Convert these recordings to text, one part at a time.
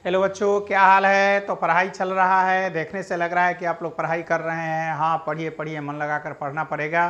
Hello बच्चों, क्या हाल है। तो पढ़ाई चल रहा है, देखने से लग रहा है कि आप लोग पढ़ाई कर रहे हैं। हाँ, पढ़िए पढ़िए, मन लगाकर पढ़ना पड़ेगा।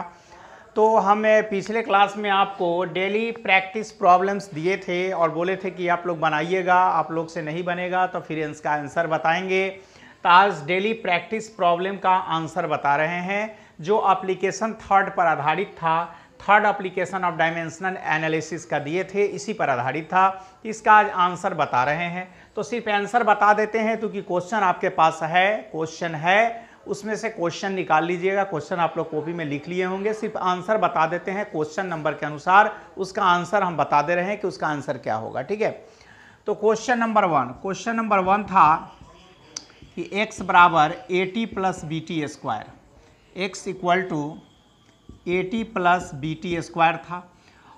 तो हमें पिछले क्लास में आपको डेली प्रैक्टिस प्रॉब्लम्स दिए थे और बोले थे कि आप लोग बनाइएगा, आप लोग से नहीं बनेगा तो फिर इसका आंसर बताएंगे। तो आज डेली प्रैक्टिस प्रॉब्लम का आंसर बता रहे हैं, जो एप्लीकेशन थर्ड पर आधारित था। Third application of dimensional analysis का दिए थे, इसी पर आधारित था। इसका आज आंसर बता रहे हैं। तो सिर्फ आंसर बता देते हैं क्योंकि क्वेश्चन आपके पास है, क्वेश्चन है, उसमें से क्वेश्चन निकाल लीजिएगा। क्वेश्चन आप लोग कॉपी में लिख लिए होंगे, सिर्फ आंसर बता देते हैं क्वेश्चन नंबर के अनुसार। उसका आंसर हम बता दे रहे हैं कि उसका आंसर क्या होगा। ठीक है, तो क्वेश्चन नंबर वन था कि x बराबर AT plus BT square, x equal to AT plus BT square था।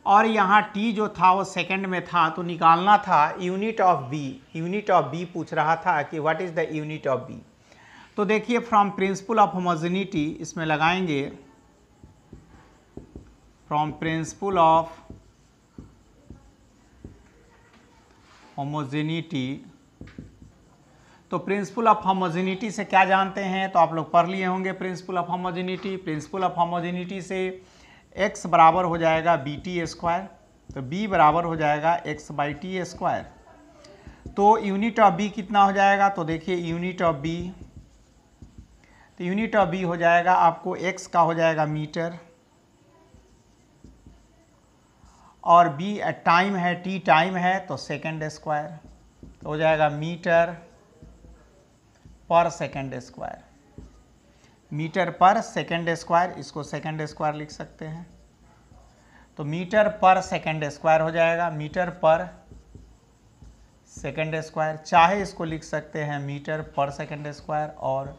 और यहाँ t जो था वो सेकंड में था, तो निकालना था unit of b। Unit of b पूछ रहा था कि what is the unit of b। तो देखिए, फ्रॉम प्रिंसिपल ऑफ होमोजेनिटी इसमें लगाएंगे, फ्रॉम प्रिंसिपल ऑफ होमोजेनिटी। तो प्रिंसिपल ऑफ होमोजेनिटी से क्या जानते हैं, तो आप लोग पढ़ लिए होंगे principal of homogeneity. Principle of homogeneity से x बराबर हो जाएगा BT स्क्वायर, तो b बराबर हो जाएगा x बाई टी स्क्वायर। तो यूनिट ऑफ b कितना हो जाएगा, तो देखिए यूनिट ऑफ b, तो यूनिट ऑफ b हो जाएगा आपको x का हो जाएगा मीटर, और b टाइम है, t टाइम है, तो सेकेंड स्क्वायर, तो हो जाएगा मीटर पर सेकेंड स्क्वायर। मीटर पर सेकेंड स्क्वायर, इसको सेकेंड स्क्वायर लिख सकते हैं, तो मीटर पर सेकेंड स्क्वायर हो जाएगा, मीटर पर सेकेंड स्क्वायर। चाहे इसको लिख सकते हैं मीटर पर सेकेंड स्क्वायर और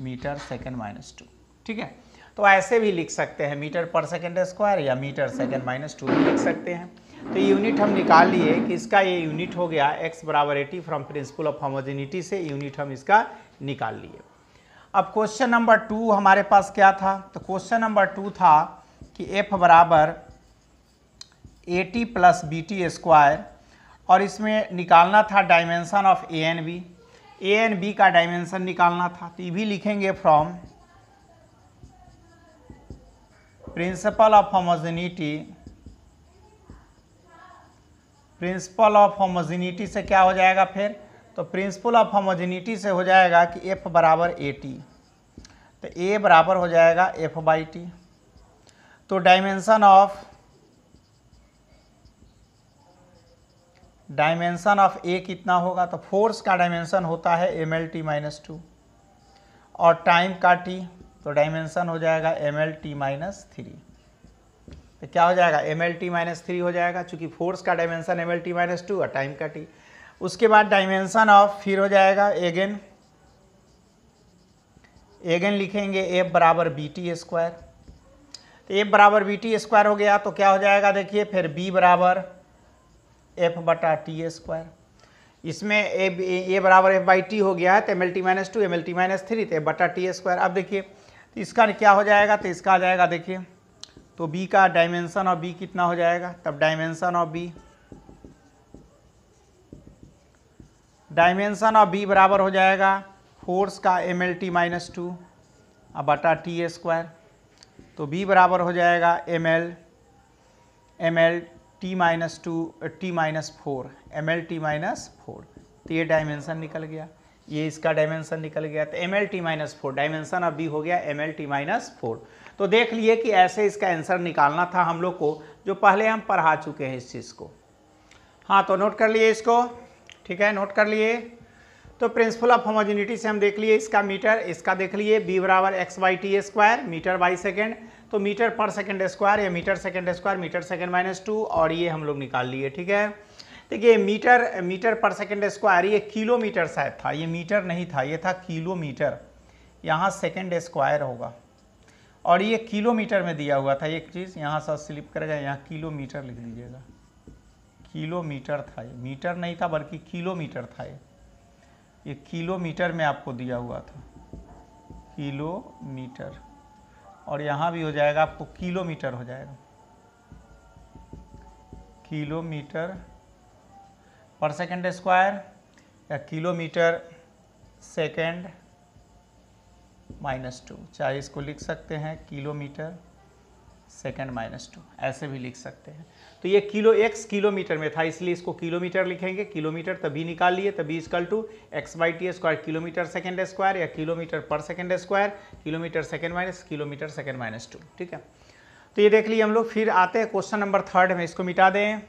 मीटर सेकेंड माइनस 2। ठीक है, तो ऐसे भी लिख सकते हैं, मीटर पर सेकेंड स्क्वायर या मीटर सेकेंड माइनस 2 भी लिख सकते हैं। तो यूनिट हम निकाल लिए कि इसका ये यूनिट हो गया x बराबर 80। फ्रॉम प्रिंसिपल ऑफ होमोजेनिटी से यूनिट हम इसका निकाल लिए। अब क्वेश्चन नंबर 2 हमारे पास क्या था, तो क्वेश्चन नंबर 2 था कि f बराबर AT प्लस BT स्क्वायर, और इसमें निकालना था dimension of a and b का डायमेंशन निकालना था। तो ये भी लिखेंगे from principle of homogeneity. Principle of homogeneity से क्या हो जाएगा फिर, तो प्रिंसिपल ऑफ होमोजेनिटी से हो जाएगा कि f बराबर AT, तो a बराबर हो जाएगा f बाई टी। तो डायमेंशन ऑफ a कितना होगा, तो फोर्स का डायमेंशन होता है mlt माइनस 2, और टाइम का t, तो डायमेंशन हो जाएगा mlt माइनस 3। तो क्या हो जाएगा, mlt माइनस 3 हो जाएगा, चूंकि फोर्स का डायमेंशन mlt माइनस 2 और टाइम का t। उसके बाद डायमेंशन ऑफ फिर हो जाएगा एगेन लिखेंगे f बराबर BT स्क्वायर। तो f बराबर BT स्क्वायर हो गया, तो क्या हो जाएगा, देखिए फिर b बराबर f बटा टी स्क्वायर। इसमें a बराबर f बाई टी हो गया है, तो mlt माइनस 2 mlt माइनस 3, तो f बटा टी स्क्वायर। अब देखिए तो इसका क्या हो जाएगा, तो इसका आ जाएगा, देखिए तो b का डायमेंशन ऑफ b कितना हो जाएगा, तब डायमेंशन ऑफ b बराबर हो जाएगा फोर्स का mlt माइनस 2 बटा टी स्क्वायर। तो b बराबर हो जाएगा ml T minus 2 T minus 4 mlt minus 4। तो ये डायमेंशन निकल गया, ये इसका डायमेंशन निकल गया, तो mlt minus 4 dimension of b हो गया mlt माइनस 4। तो देख लिए कि ऐसे इसका आंसर निकालना था हम लोग को, जो पहले हम पढ़ा चुके हैं इस चीज़ को। हाँ, तो नोट कर लिए इसको, ठीक है, नोट कर लिए। तो प्रिंसिपल ऑफ होमोजेनिटी से हम देख लिए इसका मीटर, इसका देख लिए b बराबर x by t square, metre by second, तो मीटर पर सेकेंड स्क्वायर या metre second square, metre second minus 2, और ये हम लोग निकाल लिए। ठीक है, देखिए मीटर पर सेकेंड स्क्वायर, ये किलोमीटर शायद था, ये मीटर नहीं था, ये था किलोमीटर। यहाँ सेकेंड स्क्वायर होगा, और ये किलोमीटर में दिया हुआ था। एक चीज़ यहाँ से स्लिप करेगा, यहाँ किलोमीटर लिख लीजिएगा, किलोमीटर था, ये मीटर नहीं था बल्कि किलोमीटर था। ये किलोमीटर में आपको दिया हुआ था, किलोमीटर, और यहाँ भी हो जाएगा आपको किलोमीटर हो जाएगा, किलोमीटर पर सेकेंड स्क्वायर या किलोमीटर सेकेंड -2, चाहे इसको लिख सकते हैं किलोमीटर सेकेंड -2, ऐसे भी लिख सकते हैं। तो ये x किलोमीटर में था, इसलिए इसको किलोमीटर लिखेंगे, किलोमीटर तभी निकाल लिए, तभी x/t² किलोमीटर सेकेंड स्क्वायर या किलोमीटर पर second square, kilometre second minus kilometre second -2। ठीक है, तो ये देख लिए हम लोग। फिर आते हैं क्वेश्चन नंबर 3 में, इसको मिटा दें।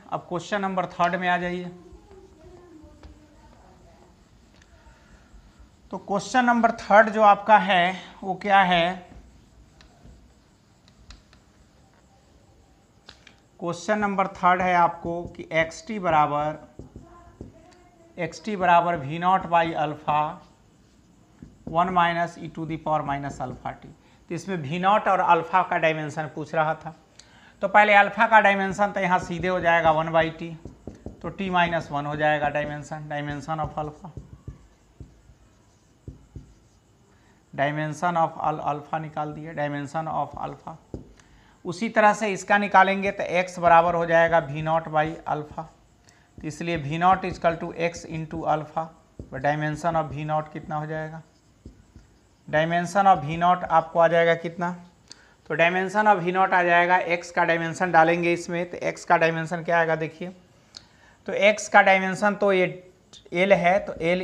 अब क्वेश्चन नंबर 3 में आ जाइए। तो क्वेश्चन नंबर 3 जो आपका है वो क्या है? क्वेश्चन नंबर 3 है आपको कि xt बराबर v0/α 1 minus e to the power minus alpha t. तो इसमें v0 और अल्फा का डायमेंशन पूछ रहा था। तो पहले अल्फा का डायमेंशन तो यहाँ सीधे हो जाएगा 1/t, तो t-1 हो जाएगा dimension of alpha, dimension of alpha निकाल दिए, डायमेंशन ऑफ अल्फा। उसी तरह से इसका निकालेंगे तो x बराबर हो जाएगा v0/α, तो इसलिए v0 = x into alpha. Dimension of v0 कितना हो जाएगा? डायमेंशन ऑफ v0 आपको आ जाएगा कितना? तो डायमेंशन ऑफ v0 आ जाएगा, x का डायमेंशन डालेंगे इसमें, तो x का डायमेंशन क्या आएगा देखिए। तो x का डायमेंशन तो ये l है, तो l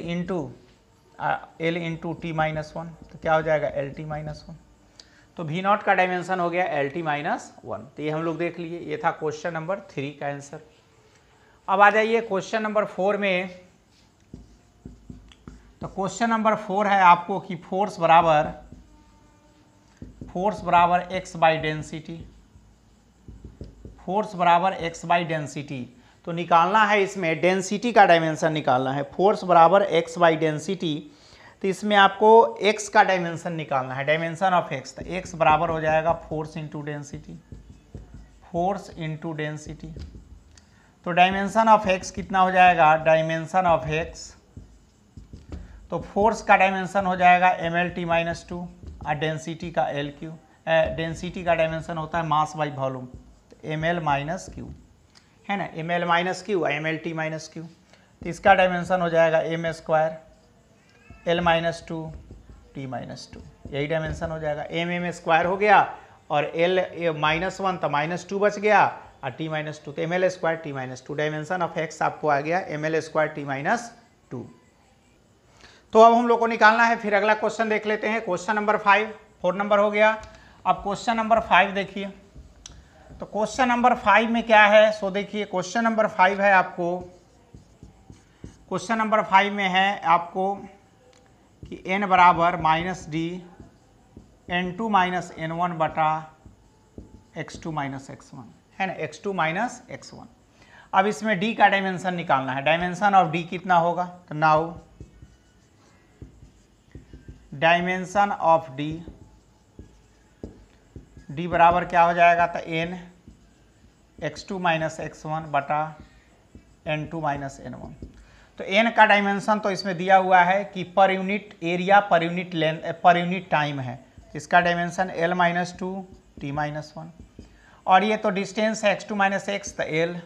इंटू t-1, तो क्या हो जाएगा lt-1। तो v0 का डायमेंशन हो गया lt-1। तो ये हम लोग देख लिए, ये था क्वेश्चन नंबर 3 का आंसर। अब आ जाइए क्वेश्चन नंबर 4 में। तो क्वेश्चन नंबर 4 है आपको कि फोर्स बराबर x बाई डेंसिटी, फोर्स बराबर x बाई डेंसिटी। तो निकालना है इसमें डेंसिटी का डायमेंशन निकालना है। फोर्स बराबर x बाई डेंसिटी, तो इसमें आपको x का डायमेंशन निकालना है, डायमेंशन ऑफ x। तो x बराबर हो जाएगा फोर्स इंटू डेंसिटी, तो डायमेंशन ऑफ x कितना हो जाएगा? डायमेंशन ऑफ x, तो फोर्स का डायमेंशन हो जाएगा mlt-2 और डेंसिटी का L3। डेंसिटी का डायमेंशन होता है मास बाई वॉल्यूम, तो ml-q है ना, ml-q mlt-q। तो इसका डायमेंशन हो जाएगा m² L-2 t-2, यही डायमेंशन हो जाएगा। m² हो गया और L-1 तो -2 बच गया और t-2, तो ml² t-2। Dimension of x आपको आ गया ml² t-2। तो अब हम लोग को निकालना है। फिर अगला क्वेश्चन देख लेते हैं, क्वेश्चन नंबर 5, 4 नंबर हो गया। अब क्वेश्चन नंबर 5 देखिए। तो क्वेश्चन नंबर 5 में क्या है? सो देखिए, क्वेश्चन नंबर 5 है आपको, क्वेश्चन नंबर 5 में है आपको कि n बराबर -d n2 - n1 बटा x2 - x1 है ना, x2 - x1। अब इसमें d का डायमेंशन निकालना है। डायमेंशन ऑफ d कितना होगा? तो नाउ डायमेंशन ऑफ d बराबर क्या हो जाएगा? तो n x2 - x1 बटा n2 - n1। तो n का डायमेंशन तो इसमें दिया हुआ है कि per unit area, per unit length, per unit time है। इसका डायमेंशन L-2 t-1, और ये तो डिस्टेंस है x2 - x, तो L,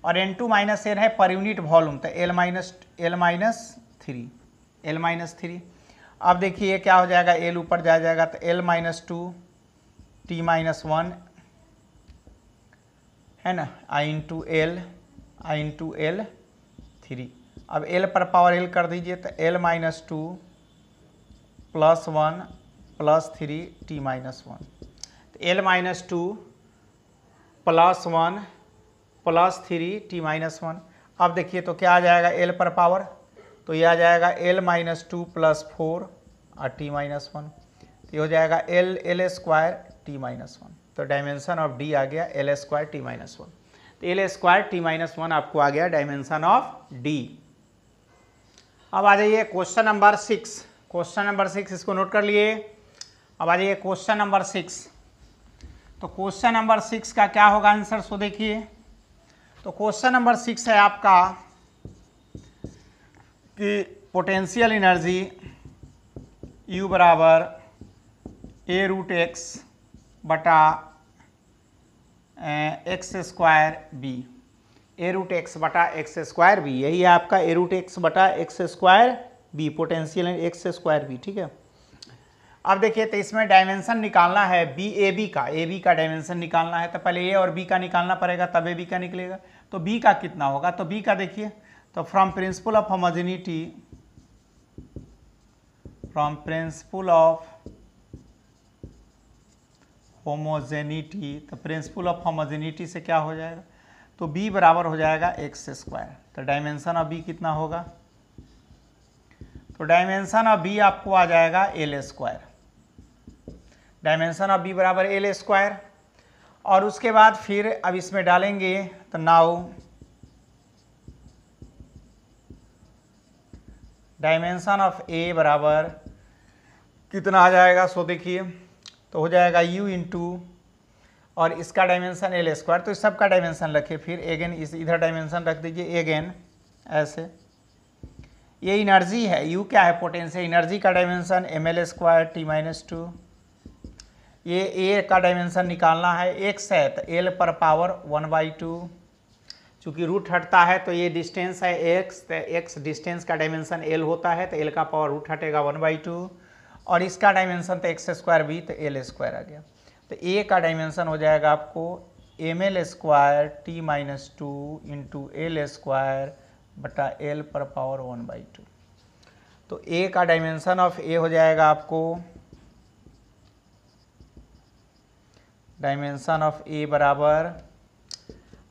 और n2 - n है पर यूनिट वॉल्यूम, तो L-3। अब देखिए क्या हो जाएगा, L ऊपर जाएगा तो L-2 t-1 है ना, I इंटू L3। अब L पर पावर L कर दीजिए, तो L-2 + 1 + 3 t-1, तो L-2 + 1 + 3 t-1। अब देखिए तो क्या आ जाएगा L पर पावर, तो ये आ जाएगा L-2 + 4 और t-1, तो ये हो जाएगा L² t-1। तो डायमेंशन ऑफ d आ गया L² t-1, तो L² t-1 आपको आ गया डायमेंशन ऑफ d। अब आ जाइए क्वेश्चन नंबर 6। क्वेश्चन नंबर 6 इसको नोट कर लिए। अब आ जाइए क्वेश्चन नंबर 6। तो क्वेश्चन नंबर 6 का क्या होगा आंसर? सो देखिए, तो क्वेश्चन नंबर 6 है आपका कि पोटेंशियल एनर्जी U बराबर a√x बटा x² b, a root x बटा एक्स स्क्वायर बी, यही है आपका ए रूट एक्स बटा x square b, potential x square b, ठीक है। अब देखिए तो इसमें डायमेंशन निकालना है बी ए बी का डायमेंशन निकालना है, तो पहले ए और बी का निकालना पड़ेगा तब ए बी का निकलेगा। तो बी का कितना होगा, तो बी का देखिए, तो from principle of homogeneity, from principle of homogeneity, तो प्रिंसिपल ऑफ होमोजेनिटी से क्या हो जाएगा, तो b बराबर हो जाएगा एक्स स्क्वायर। तो डायमेंशन ऑफ b कितना होगा, तो डायमेंशन ऑफ b आपको आ जाएगा L square, dimension of b बराबर एल स्क्वायर। और उसके बाद फिर अब इसमें डालेंगे, तो नाउ डायमेंशन ऑफ a बराबर कितना आ जाएगा, सो देखिए तो हो जाएगा u इंटू, और इसका डायमेंशन एल स्क्वायर, तो इस सब का डायमेंशन रखिए, फिर एगेन इस इधर डायमेंशन रख दीजिए एगेन ऐसे। ये एनर्जी है, u क्या है, पोटेंशियल एनर्जी का dimension M L square T minus two. ये a का डायमेंशन निकालना है, x है तो l पर पावर 1/2, चूँकि रूट हटता है तो ये डिस्टेंस है x, तो x डिस्टेंस का डायमेंशन l होता है, तो l का पावर रूट हटेगा 1/2, और इसका डायमेंशन तो एक्स स्क्वायर बी, तो एल स्क्वायर आ गया। तो a का डायमेंशन हो जाएगा आपको M L square T minus two into L square बटा एल पर पावर 1/2। तो a का डायमेंशन ऑफ a हो जाएगा आपको, डायमेंशन ऑफ a बराबर,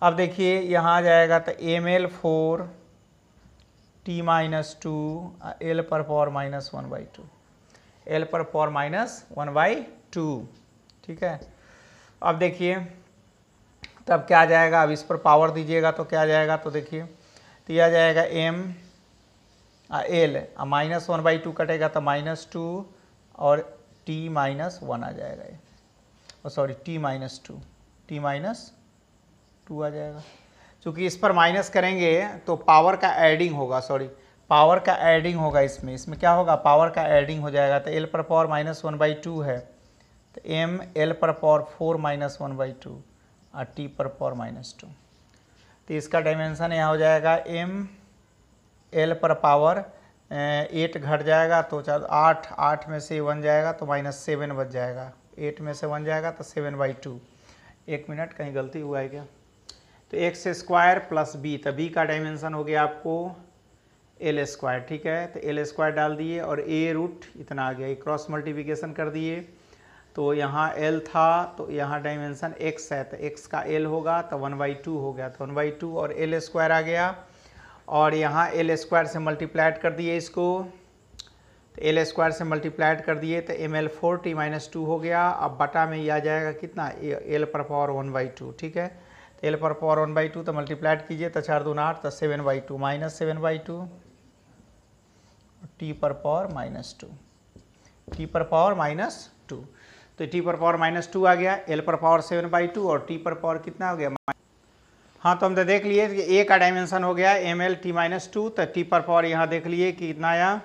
अब देखिए यहाँ आ जाएगा तो M L 4 T minus two L पर पावर माइनस 1/2, एल पर पावर माइनस 1/2, ठीक है। अब देखिए तब क्या आ जाएगा, अब इस पर पावर दीजिएगा तो क्या आ जाएगा, तो देखिए तो यह आ जाएगा एम एल माइनस 1/2 कटेगा तो -2 और टी माइनस 1 आ जाएगा, ये सॉरी टी माइनस टू आ जाएगा। क्योंकि इस पर माइनस करेंगे तो पावर का एडिंग होगा, सॉरी पावर का एडिंग होगा, इसमें क्या होगा, पावर का एडिंग हो जाएगा। तो एल पर पावर -1/2 है, तो एम एल पर पावर 4 -1/2 और टी पर पावर -2। तो इसका डायमेंशन यहाँ हो जाएगा एम एल पर पावर 8 घट जाएगा तो 8 में से 1 जाएगा तो -7 बच जाएगा, 8 में से 1 जाएगा तो 7/2। एक मिनट कहीं गलती हुआ है क्या, तो एक्स स्क्वायर प्लस बी, तो बी का डायमेंशन हो गया आपको एल स्क्वायर, ठीक है। तो एल स्क्वायर डाल दिए और ए रूट इतना आ गया, क्रॉस मल्टीप्लिकेशन कर दिए, तो यहाँ एल था तो यहाँ डायमेंशन एक्स है, तो एक्स का एल होगा तो 1/2 हो गया, तो 1/2 और एल स्क्वायर आ गया, और यहाँ एल स्क्वायर से मल्टीप्लाइड कर दिए इसको, तो एल स्क्वायर से मल्टीप्लाइड कर दिए तो एम एल 4 टी माइनस 2 हो गया। अब बटा में ये आ जाएगा कितना, एल पर पावर 1/2, ठीक है। तो एल पर पावर 1/2 तो मल्टीप्लाइड कीजिए तो 4 दूना 8 तो 7/2 -7/2 टी पर पावर -2, टी पर पावर -2, तो टी पर पावर -2 आ गया, एल पर पावर 7/2 और टी पर पावर कितना हो गया। हाँ तो हम तो देख लिए कि ए का डायमेंशन हो गया एम एल टी -2, तो टी पर पावर यहाँ देख लिए कि कितना आया,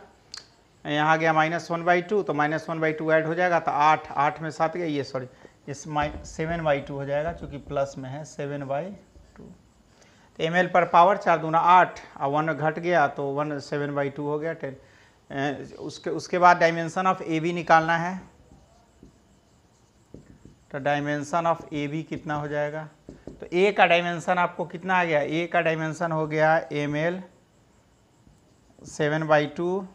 यहाँ गया -1/2, तो -1/2 ऐड हो जाएगा तो 8 में 7 गया, ये सॉरी इस 7/2 हो जाएगा क्योंकि प्लस में है 7/2। तो एम एल पर पावर 4 दूना 8 और 1 घट गया तो 1 7/2 हो गया 10। उसके बाद डायमेंशन ऑफ ए बी निकालना है, तो डायमेंशन ऑफ ए बी कितना हो जाएगा, तो ए का डायमेंशन आपको कितना आ गया, ए का डायमेंशन हो गया एम एल 7/2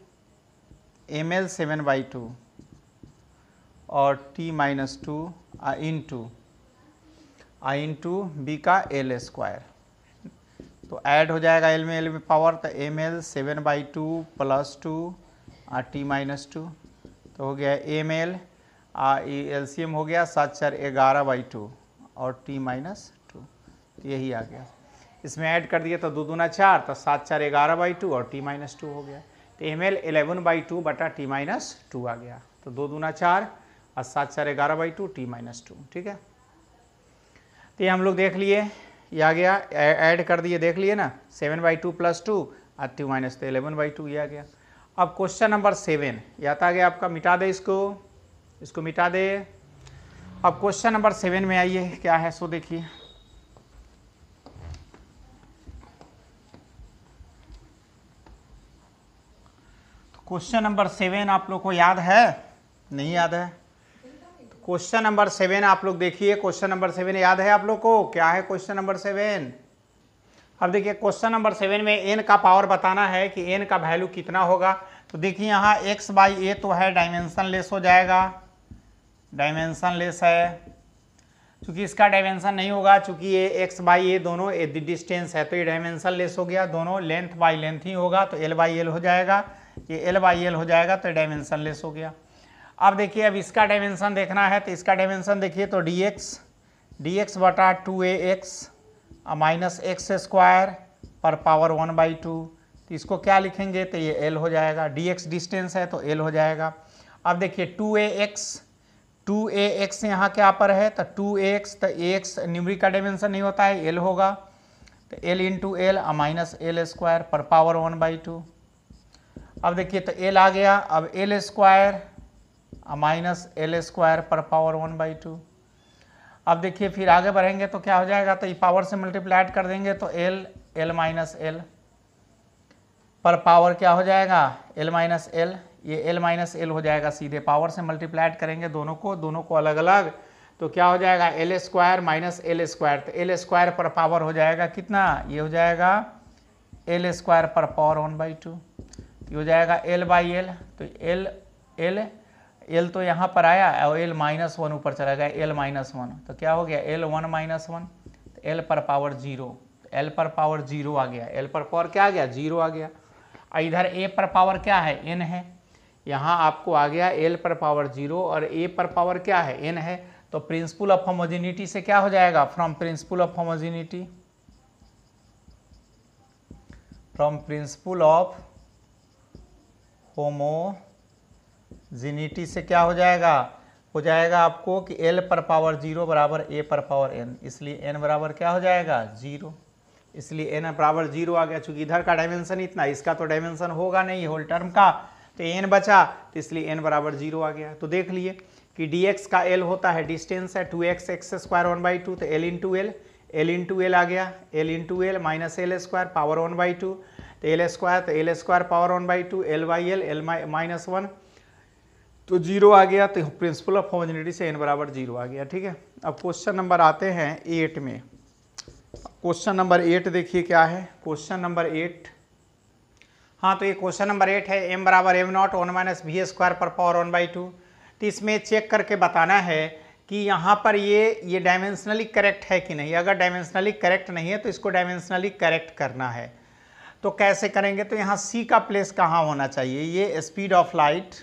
और टी -2 इंटू बी का एल स्क्वायर, तो ऐड हो जाएगा एल में पावर, तो एम एल 7/2 + 2 और टी -2, तो हो गया एम एल एलसीएम हो गया 7 4 11/2 और टी -2, तो यही आ गया। इसमें ऐड कर दिए तो 2 दूना 4 तो 7 4 11/2 और टी -2 हो गया, तो एम एल 11/2 बटा टी -2 आ गया, तो 2 दूना 4 और 7 4 11/2 टी -2, ठीक है। तो ये हम लोग देख लिए, ये आ गया, ऐड कर दिए देख लिए ना, 7/2 + 2 और 2 - 11/2 ये आ गया। अब क्वेश्चन नंबर 7 याद आ गया आपका, मिटा दे इसको मिटा दे। अब क्वेश्चन नंबर 7 में आइए क्या है, सो देखिए क्वेश्चन नंबर 7 आप लोग को याद है? नहीं याद है? क्वेश्चन नंबर 7 आप लोग देखिए, क्वेश्चन नंबर 7 याद है आप लोग को? क्या है क्वेश्चन नंबर 7? अब देखिए क्वेश्चन नंबर 7 में n का पावर बताना है कि n का वैल्यू कितना होगा। तो देखिए यहाँ x बाई ए तो है, डायमेंशन लेस हो जाएगा, डायमेंशन लेस है। चूंकि इसका डायमेंशन नहीं होगा, चूंकि ये x बाई ए दोनों डिस्टेंस है, तो ये डायमेंशन लेस हो गया, दोनों लेंथ बाई लेंथ ही होगा, तो l बाई एल हो जाएगा, ये l बाई एल हो जाएगा, तो डायमेंशन लेस हो गया। अब देखिए अब इसका डायमेंशन देखना है, तो इसका डायमेंशन देखिए तो dx बटा 2ax माइनस एक्स स्क्वायर पर पावर 1/2, तो इसको क्या लिखेंगे, तो ये l हो जाएगा, dx डिस्टेंस है तो l हो जाएगा। अब देखिए 2ax यहाँ क्या पर है, तो 2ax, तो ax न्यूमरिक का डायमेंशन नहीं होता है, l होगा, तो l into L minus L square पर पावर 1/2। अब देखिए तो l आ गया, अब l square minus L square पर पावर 1/2। अब देखिए फिर आगे बढ़ेंगे तो क्या हो जाएगा, तो ये पावर से मल्टीप्लाइड कर देंगे तो l माइनस एल पर पावर क्या हो जाएगा, l माइनस एल, ये l माइनस एल हो जाएगा, सीधे पावर से मल्टीप्लाइड करेंगे दोनों को अलग अलग, तो क्या हो जाएगा L square minus L square, तो एल स्क्वायर पर पावर हो जाएगा कितना, ये हो जाएगा एल स्क्वायर पर पावर 1/2, ये हो जाएगा l बाई एल, तो एल तो यहाँ पर आया और l माइनस 1 ऊपर चला गया, l माइनस 1, तो क्या हो गया l 1 माइनस 1, तो l पर पावर 0, l पर पावर 0 आ गया, l पर पावर क्या आ गया, 0 आ गया। इधर a पर पावर क्या है, n है, यहाँ आपको आ गया l पर पावर 0 और a पर पावर क्या है, n है, तो प्रिंसिपल ऑफ होमोजेनिटी से क्या हो जाएगा, फ्रॉम प्रिंसिपल ऑफ होमोजेनिटी से क्या हो जाएगा आपको कि l पर पावर 0 बराबर a पर पावर n, इसलिए n बराबर क्या हो जाएगा 0, इसलिए n बराबर 0 आ गया। चूंकि इधर का डायमेंशन इतना, इसका तो डायमेंशन होगा नहीं होल टर्म का, तो n बचा, तो इसलिए n बराबर 0 आ गया। तो देख लिए कि dx का l होता है, डिस्टेंस है 2x एक्स स्क्वायर 1/2, तो l इंटू एल आ गया, l into L minus L square power 1/2, तो L square power 1/2, l by L minus 1, तो 0 आ गया, तो प्रिंसिपल ऑफ होमोजेनिटी से n बराबर 0 आ गया। ठीक है, अब क्वेश्चन नंबर आते हैं 8 में। क्वेश्चन नंबर 8 देखिए क्या है, क्वेश्चन नंबर 8, हाँ तो ये क्वेश्चन नंबर 8 है, m बराबर m naught 1 minus v square पर पावर 1/2। तो इसमें चेक करके बताना है कि यहाँ पर ये डायमेंशनली करेक्ट है कि नहीं। अगर डायमेंशनली करेक्ट नहीं है तो इसको डायमेंशनली करेक्ट करना है। तो कैसे करेंगे, तो यहाँ c का प्लेस कहाँ होना चाहिए, ये स्पीड ऑफ लाइट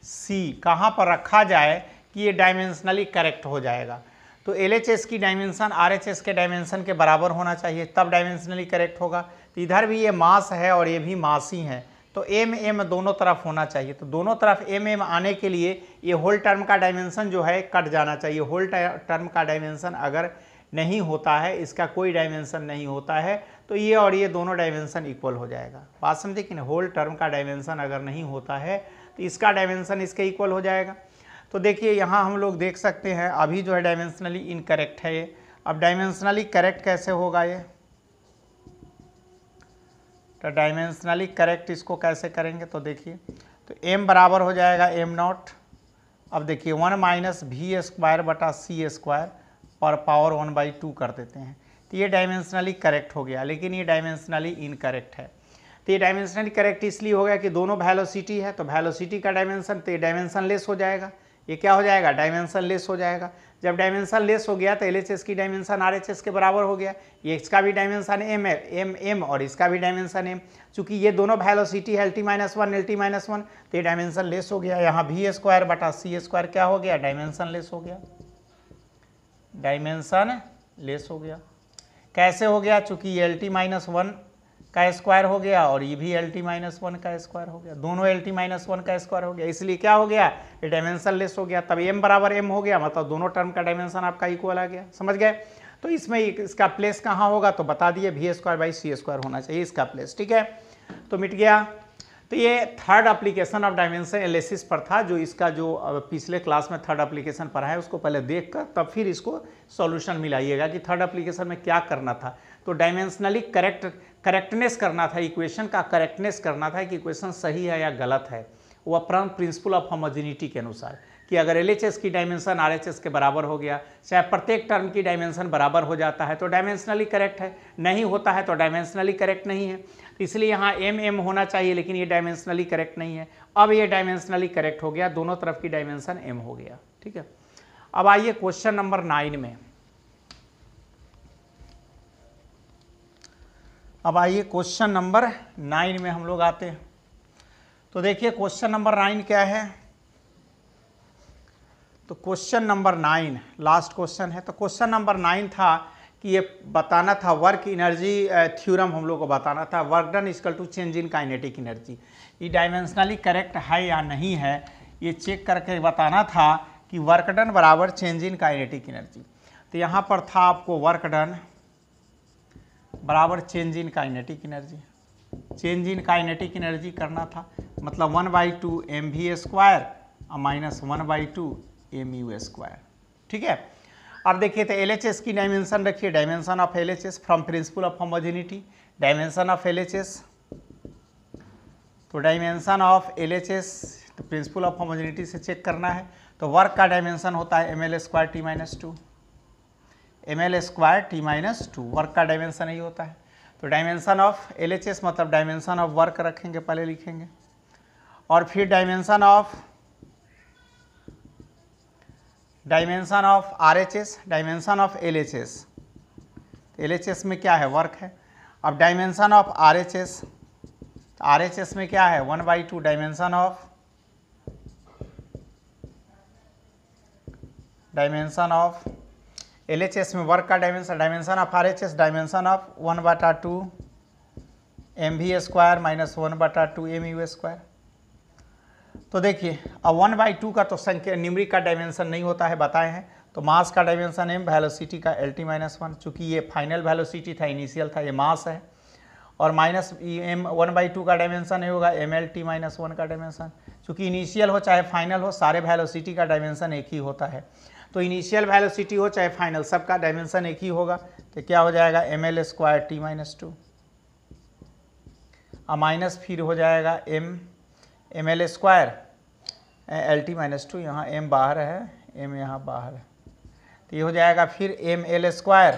c कहाँ पर रखा जाए कि ये डायमेंशनली करेक्ट हो जाएगा। तो LHS की डायमेंशन RHS के डायमेंशन के बराबर होना चाहिए, तब डायमेंशनली करेक्ट होगा। तो इधर भी ये मास है और ये भी मास ही है, तो m दोनों तरफ होना चाहिए। तो दोनों तरफ m आने के लिए ये होल टर्म का डायमेंशन जो है कट जाना चाहिए। होल टर्म का डायमेंशन अगर नहीं होता है, इसका कोई डायमेंशन नहीं होता है, तो ये और ये दोनों डायमेंशन इक्वल हो जाएगा। बात समझे कि नहीं, होल टर्म का डायमेंशन अगर नहीं होता है तो इसका डायमेंशन इसके इक्वल हो जाएगा। तो देखिए यहाँ हम लोग देख सकते हैं अभी जो है डायमेंशनली इनकरेक्ट है ये। अब डायमेंशनली करेक्ट कैसे होगा ये, तो डायमेंशनली करेक्ट इसको कैसे करेंगे, तो देखिए तो m बराबर हो जाएगा m नॉट, अब देखिए 1 माइनस वी स्क्वायर बटा सी स्क्वायर पर पावर 1/2 कर देते हैं। तो ये डायमेंशनली करेक्ट हो गया, लेकिन ये डायमेंशनली इनकरेक्ट है। तो ये डायमेंशनली करेक्ट इसलिए हो गया कि दोनों वेलोसिटी है, तो वेलोसिटी का डायमेंशन, तो ये डायमेंशन लेस हो जाएगा। ये क्या हो जाएगा, डायमेंशन लेस हो जाएगा। जब डायमेंशन लेस हो गया तो LHS की डायमेंशन RHS के बराबर हो गया। ये इसका भी डायमेंशन m है, m और इसका भी डायमेंशन m। चूंकि ये दोनों वेलोसिटी है LT-1 LT-1, तो ये डायमेंशन लेस हो गया। यहाँ वी स्क्वायर बटा सी स्क्वायर क्या हो गया, डायमेंशन लेस हो गया, डायमेंशन लेस हो गया। कैसे हो गया, चूंकि ये LT-1 का स्क्वायर हो गया और ये भी LT-1 का स्क्वायर हो गया, दोनों LT-1 का स्क्वायर हो गया, इसलिए क्या हो गया, ये डायमेंशन लेस हो गया। तब m बराबर m हो गया, मतलब दोनों टर्म का डायमेंशन आपका इक्वल आ गया। समझ गए। तो इसमें इसका प्लेस कहाँ होगा, तो बता दिए v square by c square होना चाहिए इसका प्लेस। ठीक है, तो मिट गया। तो ये third application of dimension analysis पर था, जो इसका जो पिछले क्लास में थर्ड एप्लीकेशन पढ़ा है उसको पहले देखकर तब फिर इसको सॉल्यूशन मिलाइएगा कि थर्ड एप्लीकेशन में क्या करना था। तो डायमेंशनली करेक्टनेस करना था, इक्वेशन का करेक्टनेस करना था कि इक्वेशन सही है या गलत है, वो अपरन प्रिंसिपल ऑफ होमोजेनिटी के अनुसार, कि अगर LHS की डायमेंशन RHS के बराबर हो गया, चाहे प्रत्येक टर्म की डायमेंशन बराबर हो जाता है तो डायमेंशनली करेक्ट है, नहीं होता है तो डायमेंशनली करेक्ट नहीं है। इसलिए यहाँ MM होना चाहिए, लेकिन ये डायमेंशनली करेक्ट नहीं है। अब ये डायमेंशनली करेक्ट हो गया, दोनों तरफ की डायमेंशन M हो गया। ठीक है, अब आइए क्वेश्चन नंबर 9 में। अब आइए क्वेश्चन नंबर 9 में हम लोग आते हैं। तो देखिए क्वेश्चन नंबर 9 क्या है। तो क्वेश्चन नंबर 9 लास्ट क्वेश्चन है। तो क्वेश्चन नंबर 9 था कि ये बताना था वर्क एनर्जी थ्योरम, हम लोग को बताना था work done equal to change in kinetic energy. ये डायमेंशनली करेक्ट है या नहीं है ये चेक करके बताना था कि वर्क डन बराबर चेंज इन काइनेटिक एनर्जी। तो यहाँ पर था आपको वर्क डन बराबर change in kinetic energy, change in kinetic energy करना था, मतलब 1/2 mv² माइनस 1/2 mu²। ठीक है, अब देखिए तो LHS की डायमेंशन रखिए, dimension of LHS from principle of homogeneity, dimension of LHS, तो डायमेंशन ऑफ LHS तो प्रिंसिपल ऑफ होमोजेनिटी से चेक करना है। तो वर्क का डायमेंशन होता है ml² t-2, ml² t-2, work का डायमेंशन ही होता है। तो डायमेंशन ऑफ LHS मतलब डायमेंशन ऑफ वर्क रखेंगे, पहले लिखेंगे, और फिर dimension of RHS, dimension of LHS, LHS में क्या है वर्क है। अब डायमेंशन ऑफ RHS, RHS में क्या है 1/2 डायमेंशन ऑफ LHS में वर्क का dimension, dimension of RHS dimension of 1/2 mv² minus 1/2 mu²। तो देखिए अब 1/2 का तो संख्या न्यूमरिक का डायमेंशन नहीं होता है, बताए हैं। तो मास का डायमेंशन m, वेलोसिटी का LT-1, चूँकि ये फाइनल वेलोसिटी था, इनिशियल था, ये मास है, और माइनस m 1/2 का डायमेंशन नहीं होगा mlt-1 का डायमेंशन, चूँकि इनिशियल हो चाहे फाइनल हो सारे वेलोसिटी का डायमेंशन एक ही होता है। तो इनिशियल वेलोसिटी हो चाहे फाइनल, सबका डायमेंशन एक ही होगा। तो क्या हो जाएगा ml² t-2, माइनस फिर हो जाएगा ml² LT-2, यहाँ m बाहर है, m यहाँ बाहर है, तो ये हो जाएगा फिर ml²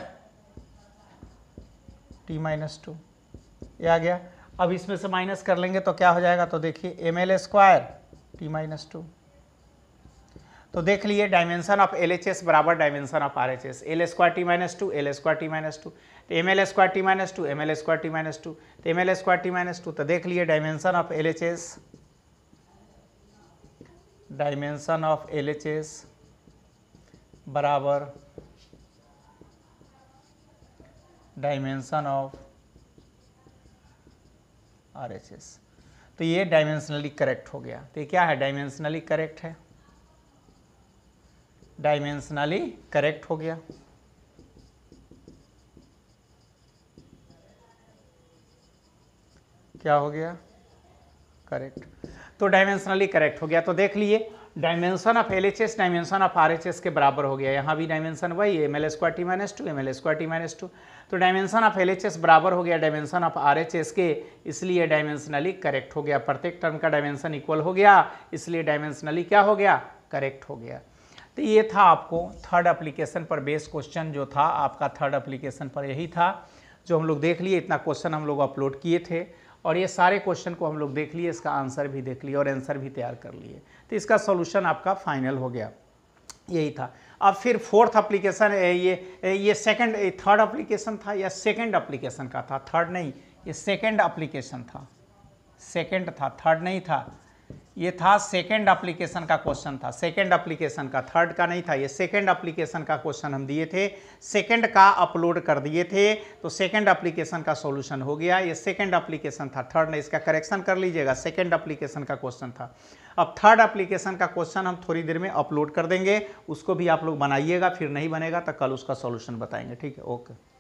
t-2, ये आ गया। अब इसमें से माइनस कर लेंगे तो क्या हो जाएगा, तो देखिए ml² t-2। तो देख लिए डायमेंशन ऑफ LHS बराबर dimension of RHS, l² t-2 l² t-2, तो ml² t-2 ml² t-2, तो ml² t-2। तो देख लिए dimension of LHS, dimension of LHS बराबर डायमेंशन ऑफ RHS। तो ये डायमेंशनली करेक्ट हो गया। तो ये क्या है, डायमेंशनली करेक्ट है, डायमेंशनली करेक्ट हो गया। क्या हो गया, करेक्ट। तो डायमेंशनली करेक्ट हो गया। तो देख लिए dimension of LHS dimension of RHS के बराबर हो गया। यहाँ भी डायमेंशन वही है ml² t-2 ml² t-2। तो डायमेंशन ऑफ LHS बराबर हो गया डायमेंशन ऑफ RHS के, इसलिए डायमेंशनली करेक्ट हो गया। प्रत्येक टर्म का डायमेंशन इक्वल हो गया, इसलिए डायमेंशनली क्या हो गया, करेक्ट हो गया। तो ये था आपको थर्ड एप्लीकेशन पर बेस्ड क्वेश्चन जो था आपका, थर्ड एप्लीकेशन पर यही था जो हम लोग देख लिए। इतना क्वेश्चन हम लोग अपलोड किए थे और ये सारे क्वेश्चन को हम लोग देख लिए, इसका आंसर भी देख लिए और आंसर भी तैयार कर लिए। तो इसका सॉल्यूशन आपका फाइनल हो गया, यही था। अब फिर फोर्थ एप्लीकेशन, ये सेकंड थर्ड एप्लीकेशन था या सेकंड एप्लीकेशन का था, थर्ड नहीं, ये सेकंड एप्लीकेशन था, सेकंड था, थर्ड नहीं था, ये था सेकंड एप्लीकेशन का क्वेश्चन था, सेकंड एप्लीकेशन का, थर्ड का नहीं था। ये सेकंड एप्लीकेशन का क्वेश्चन हम दिए थे, सेकंड का अपलोड कर दिए थे, तो सेकंड एप्लीकेशन का सॉल्यूशन हो गया। ये सेकंड एप्लीकेशन था, थर्ड ने, इसका करेक्शन कर लीजिएगा, सेकंड एप्लीकेशन का क्वेश्चन था। अब थर्ड एप्लीकेशन का क्वेश्चन हम थोड़ी देर में अपलोड कर देंगे, उसको भी आप लोग बनाइएगा, फिर नहीं बनेगा तो कल उसका सॉल्यूशन बताएंगे। ठीक है, ओके।